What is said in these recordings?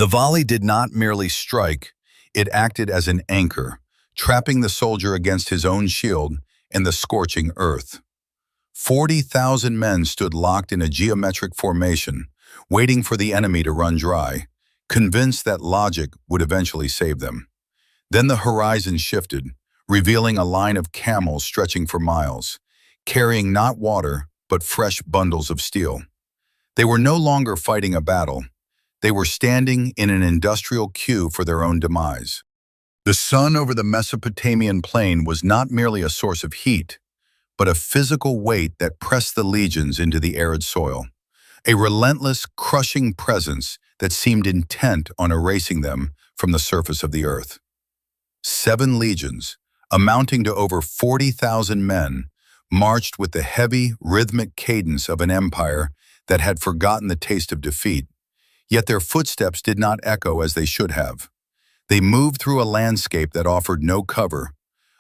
The volley did not merely strike, it acted as an anchor, trapping the soldier against his own shield and the scorching earth. 40,000 men stood locked in a geometric formation, waiting for the enemy to run dry, convinced that logic would eventually save them. Then the horizon shifted, revealing a line of camels stretching for miles, carrying not water, but fresh bundles of steel. They were no longer fighting a battle. They were standing in an industrial queue for their own demise. The sun over the Mesopotamian plain was not merely a source of heat, but a physical weight that pressed the legions into the arid soil, a relentless, crushing presence that seemed intent on erasing them from the surface of the earth. 7 legions, amounting to over 40,000 men, marched with the heavy, rhythmic cadence of an empire that had forgotten the taste of defeat. Yet their footsteps did not echo as they should have. They moved through a landscape that offered no cover,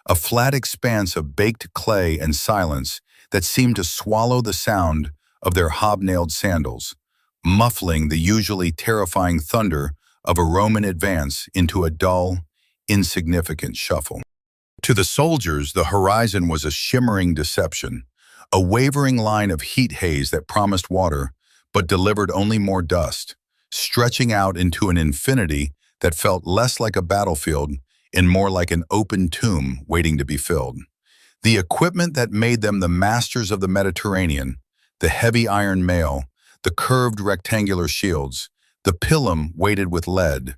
a flat expanse of baked clay and silence that seemed to swallow the sound of their hobnailed sandals, muffling the usually terrifying thunder of a Roman advance into a dull, insignificant shuffle. To the soldiers, the horizon was a shimmering deception, a wavering line of heat haze that promised water but delivered only more dust, stretching out into an infinity that felt less like a battlefield and more like an open tomb waiting to be filled. The equipment that made them the masters of the Mediterranean, the heavy iron mail, the curved rectangular shields, the pilum weighted with lead,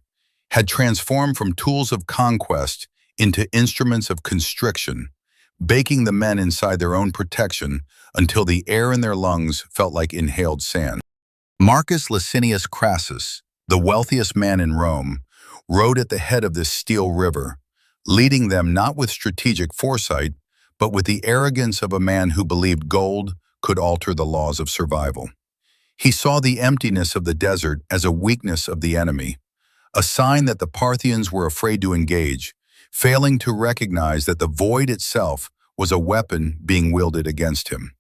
had transformed from tools of conquest into instruments of constriction, baking the men inside their own protection until the air in their lungs felt like inhaled sand. Marcus Licinius Crassus, the wealthiest man in Rome, rode at the head of this steel river, leading them not with strategic foresight, but with the arrogance of a man who believed gold could alter the laws of survival. He saw the emptiness of the desert as a weakness of the enemy, a sign that the Parthians were afraid to engage, failing to recognize that the void itself was a weapon being wielded against him.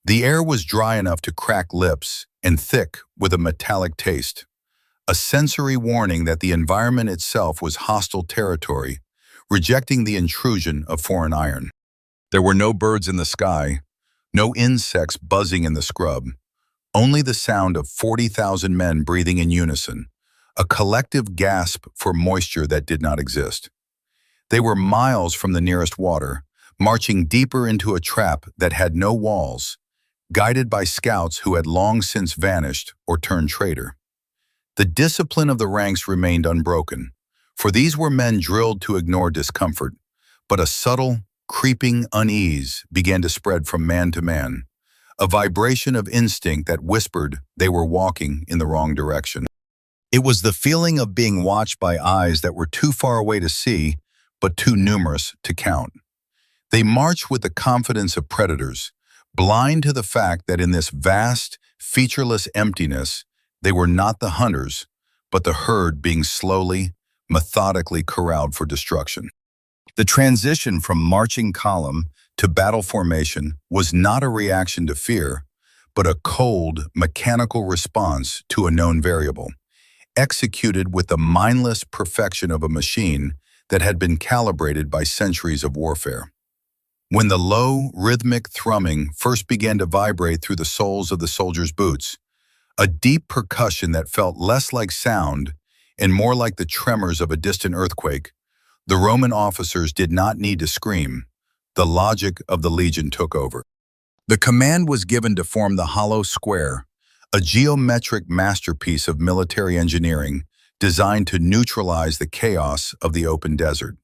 The air was dry enough to crack lips and thick with a metallic taste, a sensory warning that the environment itself was hostile territory, rejecting the intrusion of foreign iron. There were no birds in the sky, no insects buzzing in the scrub, only the sound of 40,000 men breathing in unison, a collective gasp for moisture that did not exist. They were miles from the nearest water, marching deeper into a trap that had no walls, guided by scouts who had long since vanished or turned traitor. The discipline of the ranks remained unbroken, for these were men drilled to ignore discomfort, but a subtle, creeping unease began to spread from man to man, a vibration of instinct that whispered they were walking in the wrong direction. It was the feeling of being watched by eyes that were too far away to see, but too numerous to count. They marched with the confidence of predators, blind to the fact that in this vast, featureless emptiness, they were not the hunters, but the herd being slowly, methodically corralled for destruction. The transition from marching column to battle formation was not a reaction to fear, but a cold, mechanical response to a known variable, executed with the mindless perfection of a machine that had been calibrated by centuries of warfare. When the low, rhythmic thrumming first began to vibrate through the soles of the soldiers' boots, a deep percussion that felt less like sound and more like the tremors of a distant earthquake, the Roman officers did not need to scream. The logic of the legion took over. The command was given to form the hollow square, a geometric masterpiece of military engineering designed to neutralize the chaos of the open desert.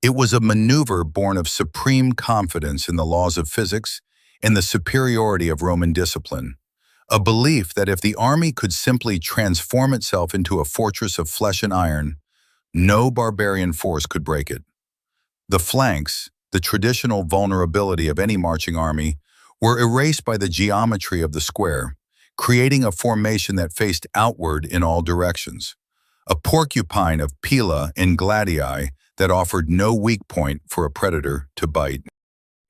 It was a maneuver born of supreme confidence in the laws of physics and the superiority of Roman discipline, a belief that if the army could simply transform itself into a fortress of flesh and iron, no barbarian force could break it. The flanks, the traditional vulnerability of any marching army, were erased by the geometry of the square, creating a formation that faced outward in all directions, a porcupine of pila and gladii that offered no weak point for a predator to bite.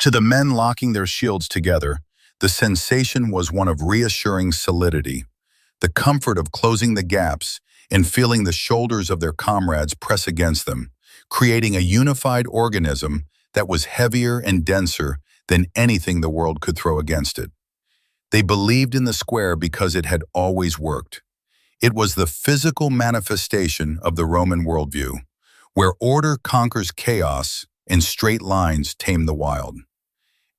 To the men locking their shields together, the sensation was one of reassuring solidity, the comfort of closing the gaps and feeling the shoulders of their comrades press against them, creating a unified organism that was heavier and denser than anything the world could throw against it. They believed in the square because it had always worked. It was the physical manifestation of the Roman worldview, where order conquers chaos and straight lines tame the wild.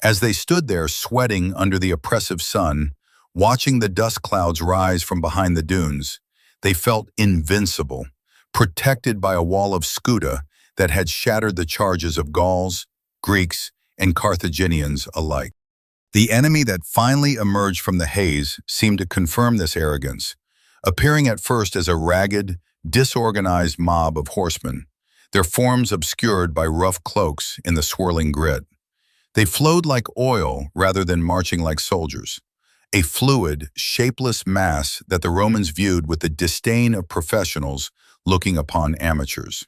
As they stood there sweating under the oppressive sun, watching the dust clouds rise from behind the dunes, they felt invincible, protected by a wall of Scuda that had shattered the charges of Gauls, Greeks, and Carthaginians alike. The enemy that finally emerged from the haze seemed to confirm this arrogance, appearing at first as a ragged, disorganized mob of horsemen, their forms obscured by rough cloaks in the swirling grit. They flowed like oil rather than marching like soldiers, a fluid, shapeless mass that the Romans viewed with the disdain of professionals looking upon amateurs.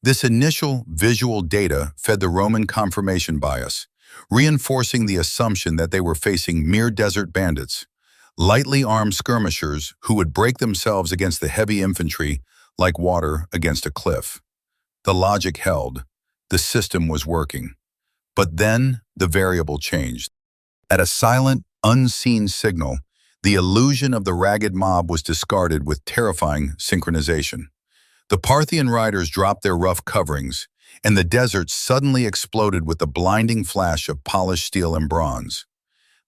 This initial visual data fed the Roman confirmation bias, reinforcing the assumption that they were facing mere desert bandits, lightly armed skirmishers who would break themselves against the heavy infantry like water against a cliff. The logic held. The system was working. But then the variable changed. At a silent, unseen signal, the illusion of the ragged mob was discarded with terrifying synchronization. The Parthian riders dropped their rough coverings, and the desert suddenly exploded with the blinding flash of polished steel and bronze.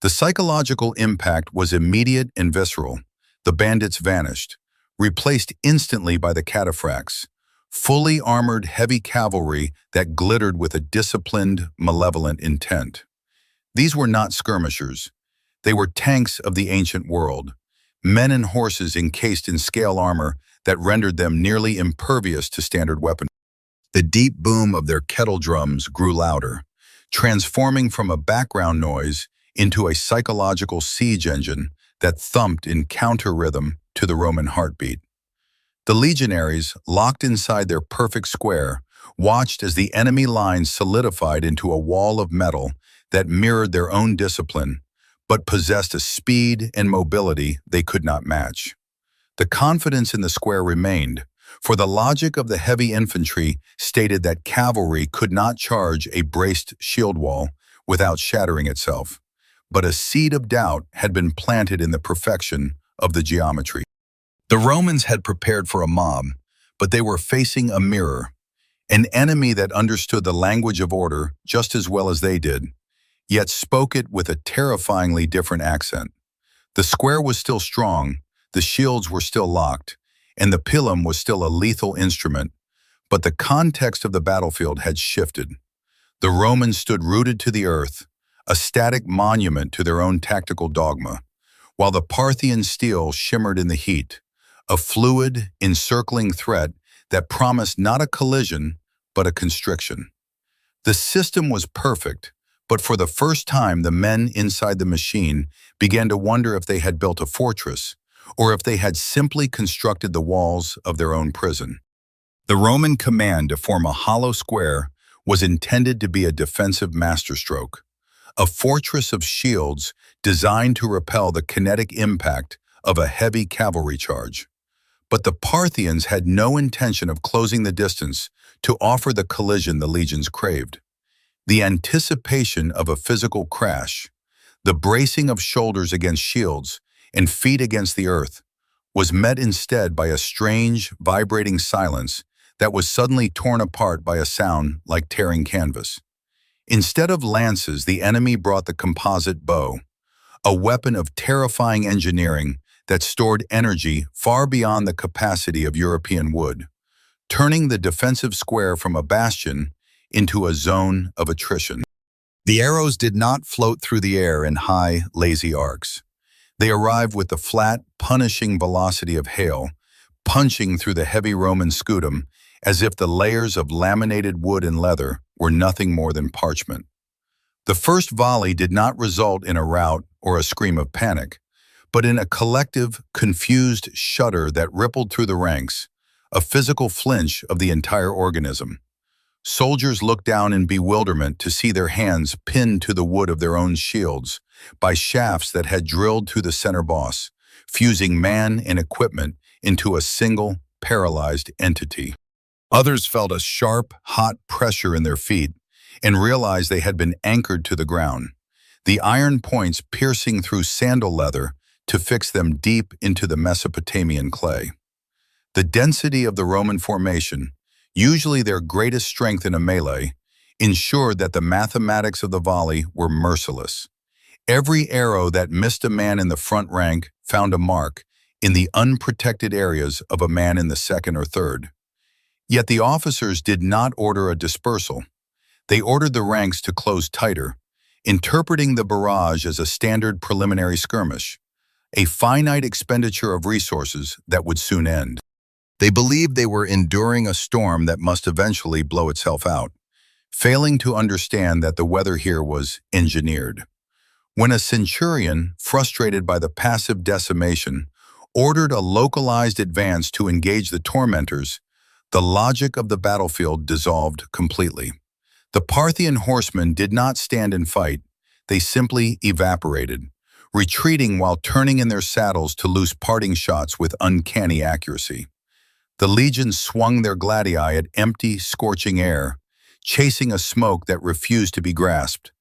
The psychological impact was immediate and visceral. The bandits vanished, replaced instantly by the cataphracts, fully armored heavy cavalry that glittered with a disciplined, malevolent intent. These were not skirmishers. They were tanks of the ancient world, men and horses encased in scale armor that rendered them nearly impervious to standard weaponry. The deep boom of their kettle drums grew louder, transforming from a background noise into a psychological siege engine that thumped in counter-rhythm to the Roman heartbeat. The legionaries, locked inside their perfect square, watched as the enemy lines solidified into a wall of metal that mirrored their own discipline, but possessed a speed and mobility they could not match. The confidence in the square remained, for the logic of the heavy infantry stated that cavalry could not charge a braced shield wall without shattering itself, but a seed of doubt had been planted in the perfection of the geometry. The Romans had prepared for a mob, but they were facing a mirror, an enemy that understood the language of order just as well as they did, yet spoke it with a terrifyingly different accent. The square was still strong, the shields were still locked, and the pilum was still a lethal instrument, but the context of the battlefield had shifted. The Romans stood rooted to the earth, a static monument to their own tactical dogma, while the Parthian steel shimmered in the heat, a fluid, encircling threat that promised not a collision, but a constriction. The system was perfect, but for the first time the men inside the machine began to wonder if they had built a fortress, or if they had simply constructed the walls of their own prison. The Roman command to form a hollow square was intended to be a defensive masterstroke, a fortress of shields designed to repel the kinetic impact of a heavy cavalry charge. But the Parthians had no intention of closing the distance to offer the collision the legions craved. The anticipation of a physical crash, the bracing of shoulders against shields and feet against the earth, was met instead by a strange, vibrating silence that was suddenly torn apart by a sound like tearing canvas. Instead of lances, the enemy brought the composite bow, a weapon of terrifying engineering that stored energy far beyond the capacity of European wood, turning the defensive square from a bastion into a zone of attrition. The arrows did not float through the air in high, lazy arcs. They arrived with the flat, punishing velocity of hail, punching through the heavy Roman scutum as if the layers of laminated wood and leather were nothing more than parchment. The first volley did not result in a rout or a scream of panic, but in a collective, confused shudder that rippled through the ranks, a physical flinch of the entire organism. Soldiers looked down in bewilderment to see their hands pinned to the wood of their own shields by shafts that had drilled through the center boss, fusing man and equipment into a single, paralyzed entity. Others felt a sharp, hot pressure in their feet and realized they had been anchored to the ground, the iron points piercing through sandal leather to fix them deep into the Mesopotamian clay. The density of the Roman formation, usually their greatest strength in a melee, ensured that the mathematics of the volley were merciless. Every arrow that missed a man in the front rank found a mark in the unprotected areas of a man in the second or third. Yet the officers did not order a dispersal. They ordered the ranks to close tighter, interpreting the barrage as a standard preliminary skirmish, a finite expenditure of resources that would soon end. They believed they were enduring a storm that must eventually blow itself out, failing to understand that the weather here was engineered. When a centurion, frustrated by the passive decimation, ordered a localized advance to engage the tormentors, the logic of the battlefield dissolved completely. The Parthian horsemen did not stand and fight, they simply evaporated, retreating while turning in their saddles to loose parting shots with uncanny accuracy. The legions swung their gladii at empty, scorching air, chasing a smoke that refused to be grasped,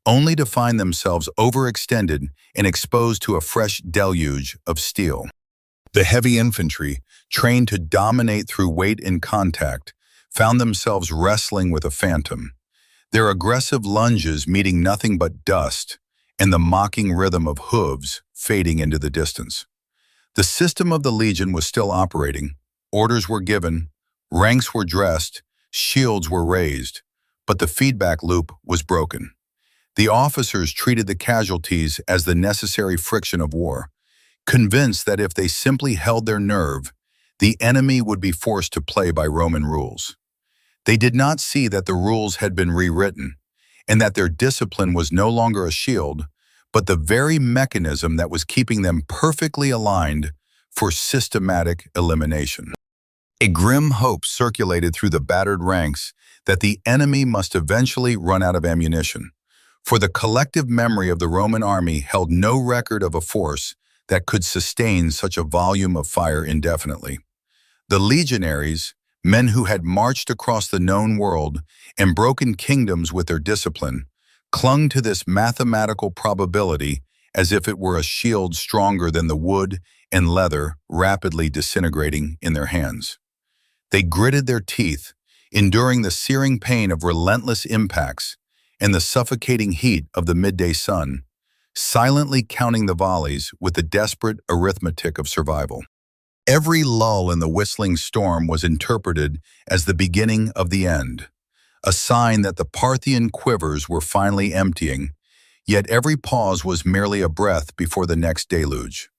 only to find themselves overextended and exposed to a fresh deluge of steel. The heavy infantry, trained to dominate through weight and contact, found themselves wrestling with a phantom, their aggressive lunges meeting nothing but dust and the mocking rhythm of hooves fading into the distance. The system of the legion was still operating, orders were given, ranks were dressed, shields were raised, but the feedback loop was broken. The officers treated the casualties as the necessary friction of war, convinced that if they simply held their nerve, the enemy would be forced to play by Roman rules. They did not see that the rules had been rewritten, and that their discipline was no longer a shield, but the very mechanism that was keeping them perfectly aligned for systematic elimination. A grim hope circulated through the battered ranks that the enemy must eventually run out of ammunition, for the collective memory of the Roman army held no record of a force that could sustain such a volume of fire indefinitely. The legionaries, men who had marched across the known world and broken kingdoms with their discipline, clung to this mathematical probability as if it were a shield stronger than the wood and leather rapidly disintegrating in their hands. They gritted their teeth, enduring the searing pain of relentless impacts and the suffocating heat of the midday sun, silently counting the volleys with the desperate arithmetic of survival. Every lull in the whistling storm was interpreted as the beginning of the end, a sign that the Parthian quivers were finally emptying, yet every pause was merely a breath before the next deluge.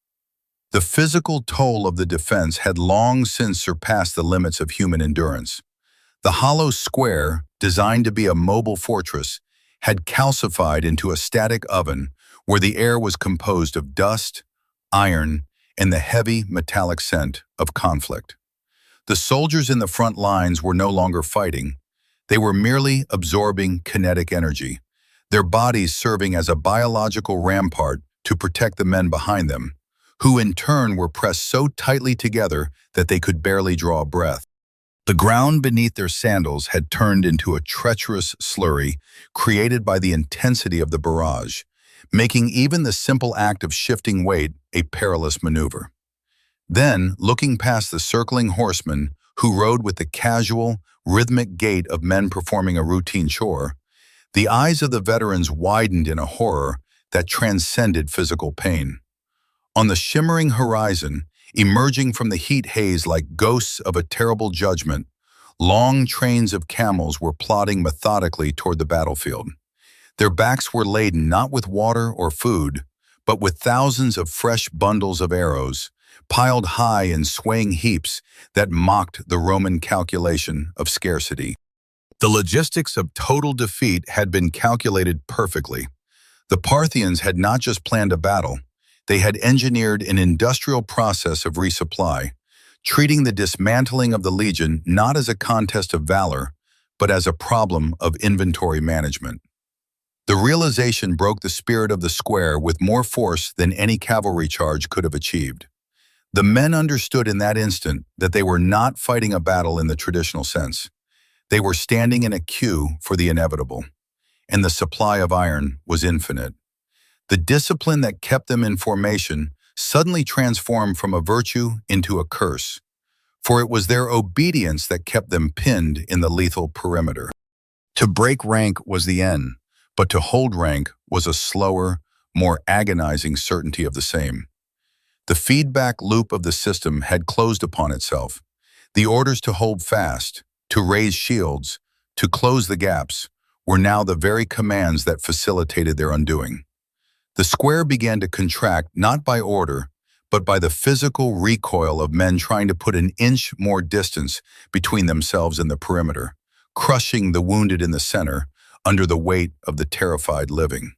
The physical toll of the defense had long since surpassed the limits of human endurance. The hollow square, designed to be a mobile fortress, had calcified into a static oven where the air was composed of dust, iron, and the heavy metallic scent of conflict. The soldiers in the front lines were no longer fighting. They were merely absorbing kinetic energy, their bodies serving as a biological rampart to protect the men behind them, who in turn were pressed so tightly together that they could barely draw a breath. The ground beneath their sandals had turned into a treacherous slurry created by the intensity of the barrage, making even the simple act of shifting weight a perilous maneuver. Then, looking past the circling horsemen who rode with the casual, rhythmic gait of men performing a routine chore, the eyes of the veterans widened in a horror that transcended physical pain. On the shimmering horizon, emerging from the heat haze like ghosts of a terrible judgment, long trains of camels were plodding methodically toward the battlefield. Their backs were laden not with water or food, but with thousands of fresh bundles of arrows, piled high in swaying heaps that mocked the Roman calculation of scarcity. The logistics of total defeat had been calculated perfectly. The Parthians had not just planned a battle, they had engineered an industrial process of resupply, treating the dismantling of the legion not as a contest of valor, but as a problem of inventory management. The realization broke the spirit of the square with more force than any cavalry charge could have achieved. The men understood in that instant that they were not fighting a battle in the traditional sense. They were standing in a queue for the inevitable, and the supply of iron was infinite. The discipline that kept them in formation suddenly transformed from a virtue into a curse, for it was their obedience that kept them pinned in the lethal perimeter. To break rank was the end, but to hold rank was a slower, more agonizing certainty of the same. The feedback loop of the system had closed upon itself. The orders to hold fast, to raise shields, to close the gaps, were now the very commands that facilitated their undoing. The square began to contract not by order, but by the physical recoil of men trying to put an inch more distance between themselves and the perimeter, crushing the wounded in the center under the weight of the terrified living.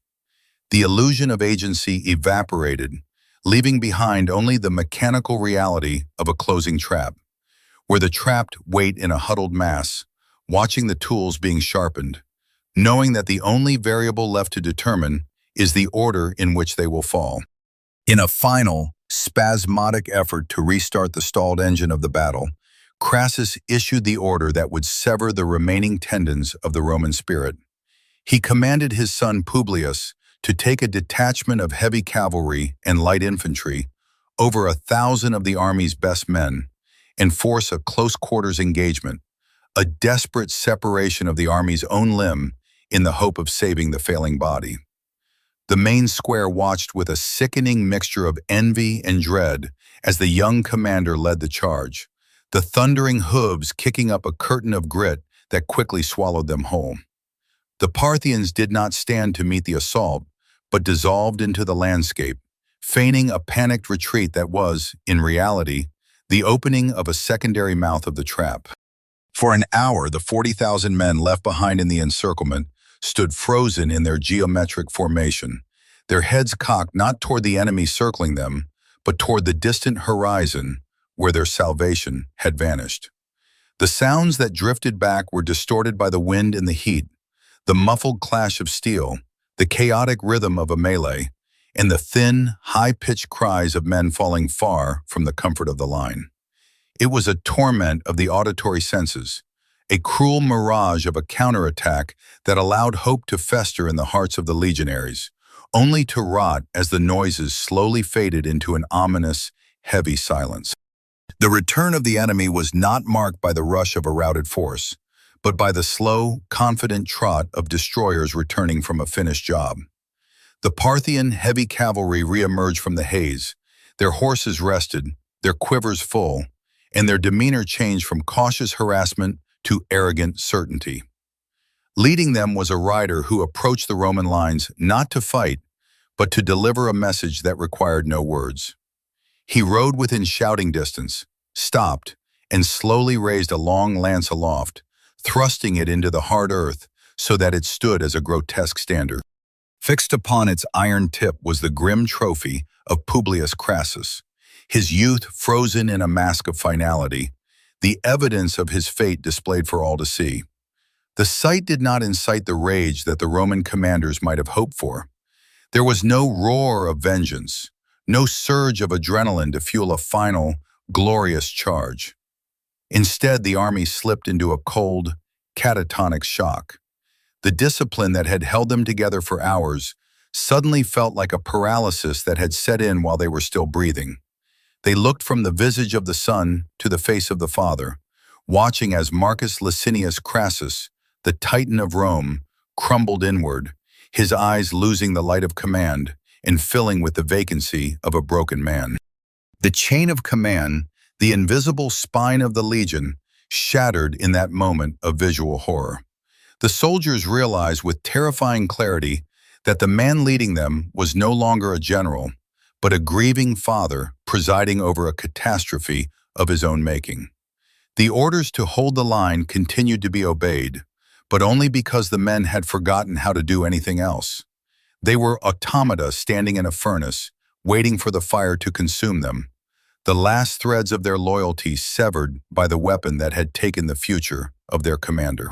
The illusion of agency evaporated, leaving behind only the mechanical reality of a closing trap, where the trapped wait in a huddled mass, watching the tools being sharpened, knowing that the only variable left to determine is the order in which they will fall. In a final, spasmodic effort to restart the stalled engine of the battle, Crassus issued the order that would sever the remaining tendons of the Roman spirit. He commanded his son Publius to take a detachment of heavy cavalry and light infantry, over 1,000 of the army's best men, and force a close-quarters engagement, a desperate separation of the army's own limb in the hope of saving the failing body. The main square watched with a sickening mixture of envy and dread as the young commander led the charge, the thundering hooves kicking up a curtain of grit that quickly swallowed them whole. The Parthians did not stand to meet the assault, but dissolved into the landscape, feigning a panicked retreat that was, in reality, the opening of a secondary mouth of the trap. For an hour, the 40,000 men left behind in the encirclement stood frozen in their geometric formation, their heads cocked not toward the enemy circling them, but toward the distant horizon where their salvation had vanished. The sounds that drifted back were distorted by the wind and the heat, the muffled clash of steel, the chaotic rhythm of a melee, and the thin, high-pitched cries of men falling far from the comfort of the line. It was a torment of the auditory senses, a cruel mirage of a counterattack that allowed hope to fester in the hearts of the legionaries, only to rot as the noises slowly faded into an ominous, heavy silence. The return of the enemy was not marked by the rush of a routed force, but by the slow, confident trot of destroyers returning from a finished job. The Parthian heavy cavalry re-emerged from the haze, their horses rested, their quivers full, and their demeanor changed from cautious harassment to arrogant certainty. Leading them was a rider who approached the Roman lines not to fight, but to deliver a message that required no words. He rode within shouting distance, stopped, and slowly raised a long lance aloft, thrusting it into the hard earth so that it stood as a grotesque standard. Fixed upon its iron tip was the grim trophy of Publius Crassus, his youth frozen in a mask of finality, the evidence of his fate displayed for all to see. The sight did not incite the rage that the Roman commanders might have hoped for. There was no roar of vengeance, no surge of adrenaline to fuel a final, glorious charge. Instead, the army slipped into a cold, catatonic shock. The discipline that had held them together for hours suddenly felt like a paralysis that had set in while they were still breathing. They looked from the visage of the son to the face of the father, watching as Marcus Licinius Crassus, the Titan of Rome, crumbled inward, his eyes losing the light of command and filling with the vacancy of a broken man. The chain of command, the invisible spine of the legion, shattered in that moment of visual horror. The soldiers realized with terrifying clarity that the man leading them was no longer a general, but a grieving father presiding over a catastrophe of his own making. The orders to hold the line continued to be obeyed, but only because the men had forgotten how to do anything else. They were automata standing in a furnace, waiting for the fire to consume them, the last threads of their loyalty severed by the weapon that had taken the future of their commander.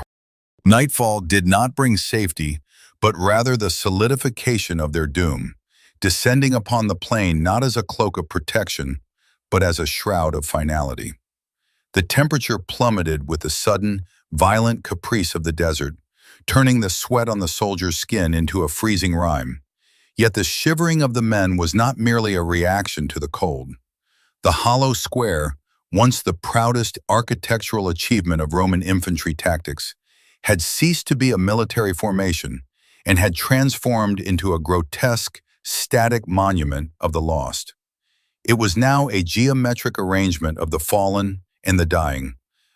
Nightfall did not bring safety, but rather the solidification of their doom, descending upon the plain not as a cloak of protection, but as a shroud of finality. The temperature plummeted with the sudden, violent caprice of the desert, turning the sweat on the soldier's skin into a freezing rime. Yet the shivering of the men was not merely a reaction to the cold. The hollow square, once the proudest architectural achievement of Roman infantry tactics, had ceased to be a military formation and had transformed into a grotesque, static monument of the lost. It was now a geometric arrangement of the fallen and the dying,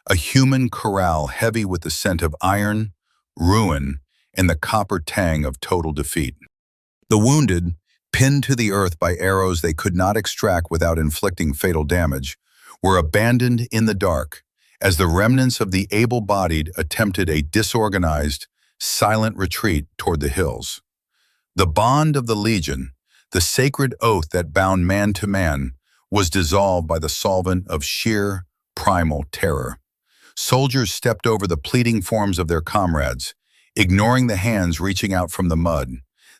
a human corral heavy with the scent of iron, ruin, and the copper tang of total defeat. The wounded, pinned to the earth by arrows they could not extract without inflicting fatal damage, were abandoned in the dark as the remnants of the able-bodied attempted a disorganized, silent retreat toward the hills. The bond of the legion, the sacred oath that bound man to man, was dissolved by the solvent of sheer, primal terror. Soldiers stepped over the pleading forms of their comrades, ignoring the hands reaching out from the mud,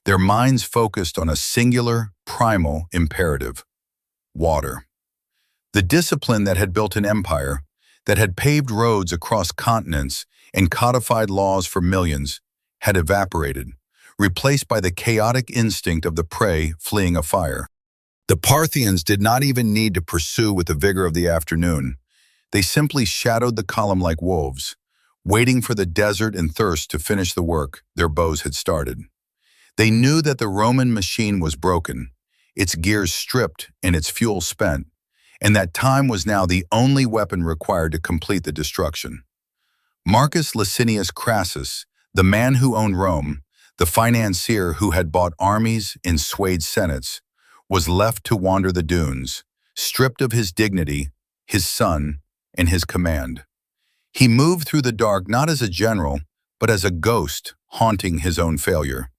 their minds focused on a singular, primal imperative: water. The discipline that had built an empire, that had paved roads across continents and codified laws for millions, had evaporated, replaced by the chaotic instinct of the prey fleeing a fire. The Parthians did not even need to pursue with the vigor of the afternoon. They simply shadowed the column like wolves, waiting for the desert and thirst to finish the work their bows had started. They knew that the Roman machine was broken, its gears stripped and its fuel spent, and that time was now the only weapon required to complete the destruction. Marcus Licinius Crassus, the man who owned Rome, the financier who had bought armies and swayed senates, was left to wander the dunes, stripped of his dignity, his son, and his command. He moved through the dark not as a general, but as a ghost haunting his own failure,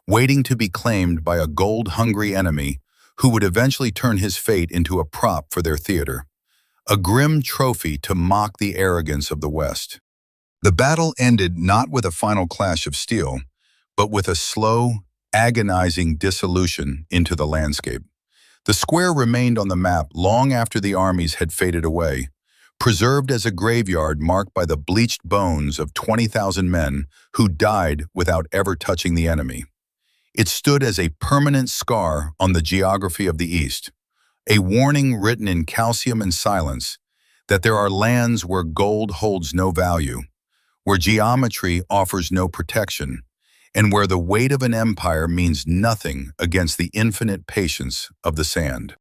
waiting to be claimed by a gold-hungry enemy who would eventually turn his fate into a prop for their theater, a grim trophy to mock the arrogance of the West. The battle ended not with a final clash of steel, but with a slow, agonizing dissolution into the landscape. The square remained on the map long after the armies had faded away, preserved as a graveyard marked by the bleached bones of 20,000 men who died without ever touching the enemy. It stood as a permanent scar on the geography of the East, a warning written in calcium and silence that there are lands where gold holds no value, where geometry offers no protection, and where the weight of an empire means nothing against the infinite patience of the sand.